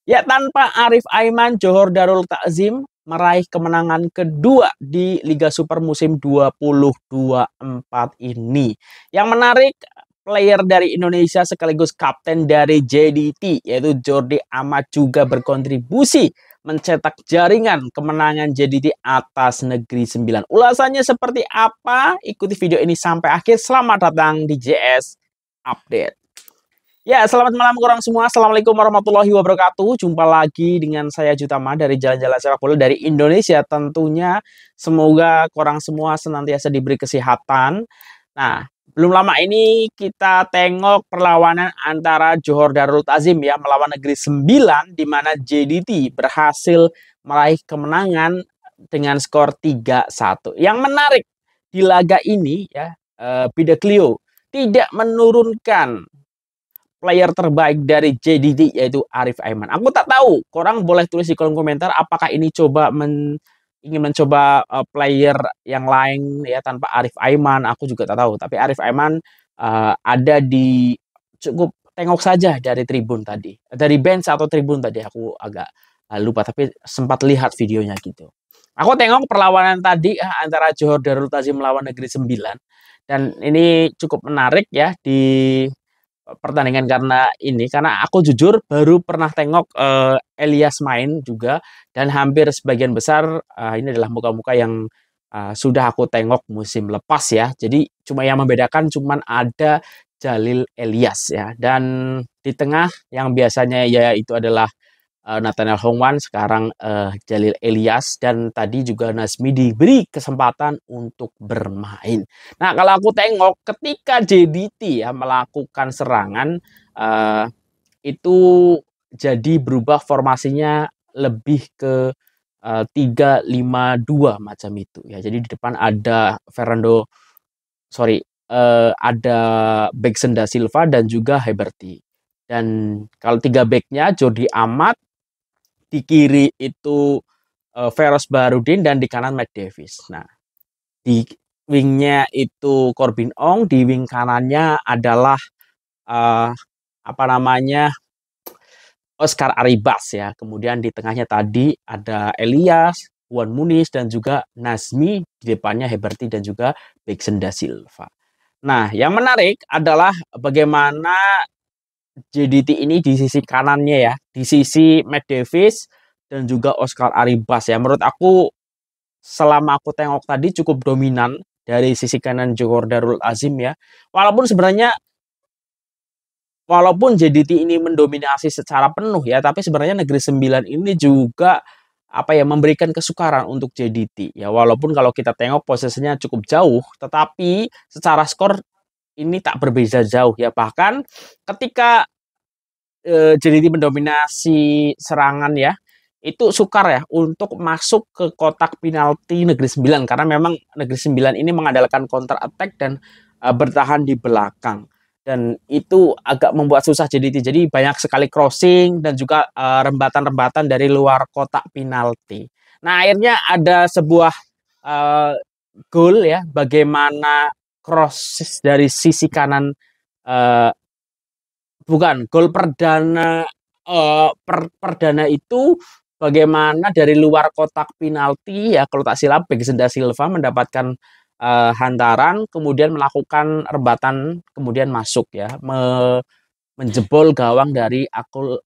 Ya, tanpa Arif Aiman, Johor Darul Takzim meraih kemenangan kedua di Liga Super musim 2024 ini. Yang menarik, player dari Indonesia sekaligus kapten dari JDT yaitu Jordi Amat juga berkontribusi mencetak jaringan kemenangan JDT atas Negeri Sembilan. Ulasannya seperti apa? Ikuti video ini sampai akhir. Selamat datang di JS Update. Ya, selamat malam kurang semua. Assalamualaikum warahmatullahi wabarakatuh. Jumpa lagi dengan saya Jutama dari Jalan-Jalan Sepak Bola dari Indonesia tentunya. Semoga kurang semua senantiasa diberi kesehatan. Nah, belum lama ini kita tengok perlawanan antara Johor Darul Takzim ya melawan Negeri Sembilan di mana JDT berhasil meraih kemenangan dengan skor 3-1. Yang menarik di laga ini ya, Clio tidak menurunkan player terbaik dari JDT yaitu Arif Aiman. Aku tak tahu, korang boleh tulis di kolom komentar apakah ini ingin mencoba player yang lain ya tanpa Arif Aiman. Aku juga tak tahu, tapi Arif Aiman ada di cukup tengok saja dari tribun tadi, dari bench atau tribun tadi aku agak lupa, tapi sempat lihat videonya gitu. Aku tengok perlawanan tadi antara Johor Darul Takzim melawan Negeri Sembilan dan ini cukup menarik ya di pertandingan karena aku jujur baru pernah tengok Elias main juga dan hampir sebagian besar ini adalah muka-muka yang sudah aku tengok musim lepas ya. Jadi cuma yang membedakan cuman ada Jalil Elias ya, dan di tengah yang biasanya ya itu adalah Nathaniel Hongwan, sekarang Jalil Elias, dan tadi juga Nazmi diberi kesempatan untuk bermain. Nah, kalau aku tengok ketika JDT ya melakukan serangan itu jadi berubah formasinya lebih ke 3-5-2 macam itu ya. Jadi di depan ada ada Bexen da Silva dan juga Heberty. Dan kalau tiga backnya Jordi Amat, di kiri itu Feros Baharudin, dan di kanan Mike Davis. Nah, di wingnya itu Corbin Ong, di wing kanannya adalah apa namanya Oscar Arribas ya. Kemudian di tengahnya tadi ada Elias, Juan Muniz, dan juga Nazmi. Di depannya Heberty dan juga Bexen da Silva. Nah, yang menarik adalah bagaimana JDT ini di sisi kanannya ya, di sisi Matt Davis dan juga Oscar Arribas ya. Menurut aku selama aku tengok tadi cukup dominan dari sisi kanan Johor Darul Takzim ya. Walaupun JDT ini mendominasi secara penuh ya, tapi sebenarnya Negeri Sembilan ini juga memberikan kesukaran untuk JDT ya. Walaupun kalau kita tengok posisinya cukup jauh, tetapi secara skor ini tak berbeda jauh ya. Bahkan ketika JDT mendominasi serangan ya, itu sukar ya untuk masuk ke kotak penalti Negeri Sembilan, karena memang Negeri Sembilan ini mengandalkan counter attack dan bertahan di belakang, dan itu agak membuat susah JDT. Jadi banyak sekali crossing dan juga rembatan-rembatan dari luar kotak penalti. Nah, akhirnya ada sebuah gol ya, bagaimana cross dari sisi kanan, bukan gol perdana, perdana itu bagaimana dari luar kotak penalti ya, kalau tak silap Bexen da Silva mendapatkan hantaran, kemudian melakukan rebatan, kemudian masuk ya, menjebol gawang dari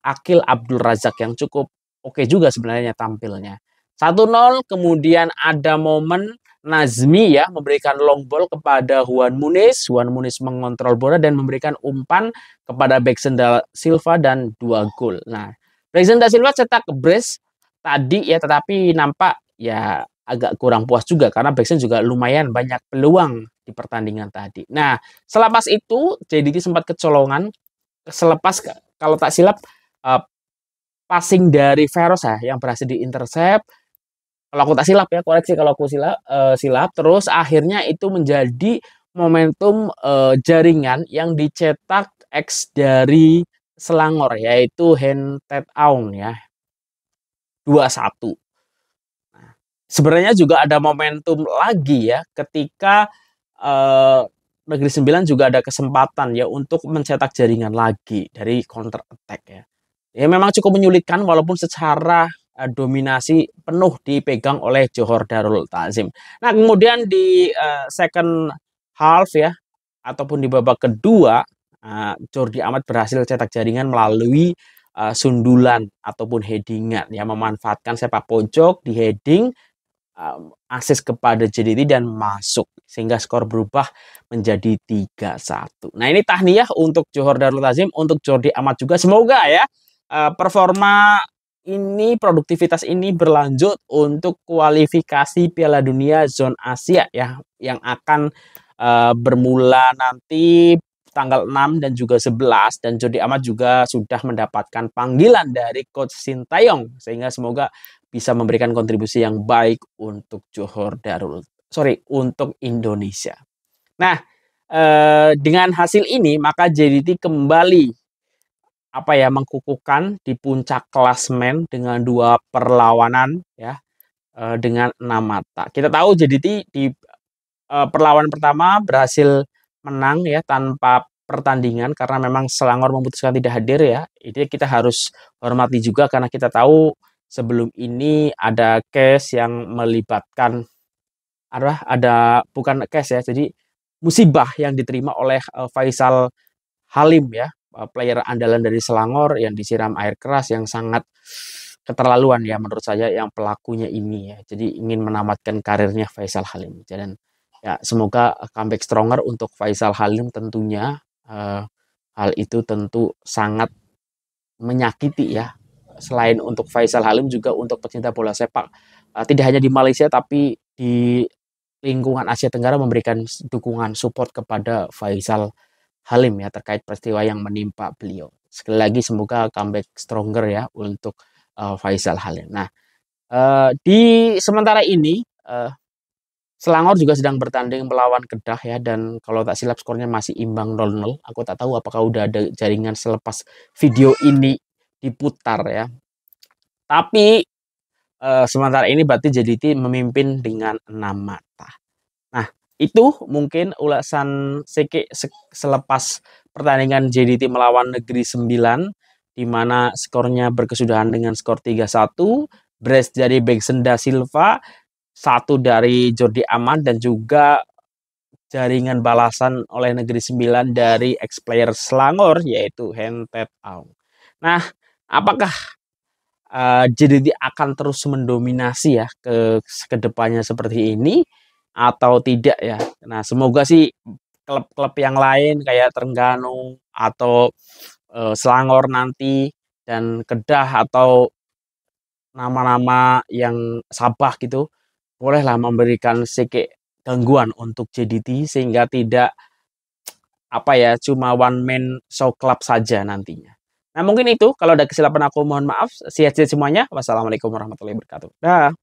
Akil Abdul Razak yang cukup oke juga sebenarnya tampilnya. 1-0, kemudian ada momen Nazmi ya memberikan long ball kepada Juan Muniz. Juan Muniz mengontrol bola dan memberikan umpan kepada Bexen da Silva dan 2 gol. Nah, Bexen da Silva cetak brace tadi ya, tetapi nampak ya agak kurang puas juga karena Bexen juga lumayan banyak peluang di pertandingan tadi. Nah, selepas itu JDT sempat kecolongan selepas, kalau tak silap, passing dari Feros ya yang berhasil diintercept. Kalau aku tak silap ya, koreksi kalau aku silap. Terus akhirnya itu menjadi momentum jaringan yang dicetak X dari Selangor, yaitu Hen Tet Aung ya, 2-1. Nah, sebenarnya juga ada momentum lagi ya ketika Negeri Sembilan juga ada kesempatan ya untuk mencetak jaringan lagi dari counter attack ya. Ya memang cukup menyulitkan walaupun secara dominasi penuh dipegang oleh Johor Darul Takzim. Nah, kemudian di second half ya ataupun di babak kedua, Jordi Amat berhasil cetak jaringan melalui sundulan ataupun headingan ya, memanfaatkan sepak pojok di heading, asis kepada JDT dan masuk sehingga skor berubah menjadi 3-1. Nah, ini tahniyah untuk Johor Darul Takzim, untuk Jordi Amat juga. Semoga ya performa ini, produktivitas ini berlanjut untuk kualifikasi Piala Dunia Zona Asia ya yang akan bermula nanti tanggal 6 dan juga 11, dan Jordi Amat juga sudah mendapatkan panggilan dari Coach Sintayong sehingga semoga bisa memberikan kontribusi yang baik untuk untuk Indonesia. Nah, dengan hasil ini maka JDT kembali mengkukuhkan di puncak klasmen dengan 2 perlawanan ya, dengan 6 mata. Kita tahu JDT di perlawanan pertama berhasil menang ya tanpa pertandingan karena memang Selangor memutuskan tidak hadir ya. Itu kita harus hormati juga karena kita tahu sebelum ini ada case yang melibatkan bukan case ya, jadi musibah yang diterima oleh Faisal Halim ya, player andalan dari Selangor yang disiram air keras yang sangat keterlaluan ya menurut saya yang pelakunya ini ya. Jadi ingin menamatkan karirnya Faisal Halim. Dan ya semoga comeback stronger untuk Faisal Halim tentunya. Hal itu tentu sangat menyakiti ya. Selain untuk Faisal Halim juga untuk pecinta bola sepak. Tidak hanya di Malaysia tapi di lingkungan Asia Tenggara memberikan dukungan support kepada Faisal Halim ya terkait peristiwa yang menimpa beliau. Sekali lagi semoga comeback stronger ya untuk Faisal Halim. Nah, di sementara ini Selangor juga sedang bertanding melawan Kedah ya, dan kalau tak silap skornya masih imbang 0-0. Aku tak tahu apakah udah ada jaringan selepas video ini diputar ya. Tapi sementara ini berarti JDT memimpin dengan 6 mata. Nah, itu mungkin ulasan selepas pertandingan JDT melawan Negeri Sembilan, di mana skornya berkesudahan dengan skor 3-1, brace dari Beksen da Silva, 1 dari Jordi Amat, dan juga jaringan balasan oleh Negeri Sembilan dari ex-player Selangor yaitu Hentet Aung. Nah, apakah JDT akan terus mendominasi ya ke depannya seperti ini atau tidak ya? Nah, semoga sih klub-klub yang lain kayak Trengganu atau Selangor nanti dan Kedah atau nama-nama yang Sabah gitu bolehlah memberikan sedikit gangguan untuk JDT sehingga tidak cuma one man show club saja nantinya. Nah, mungkin itu. Kalau ada kesilapan aku mohon maaf. Sehat-sehat semuanya. Wassalamualaikum warahmatullahi wabarakatuh. Dah.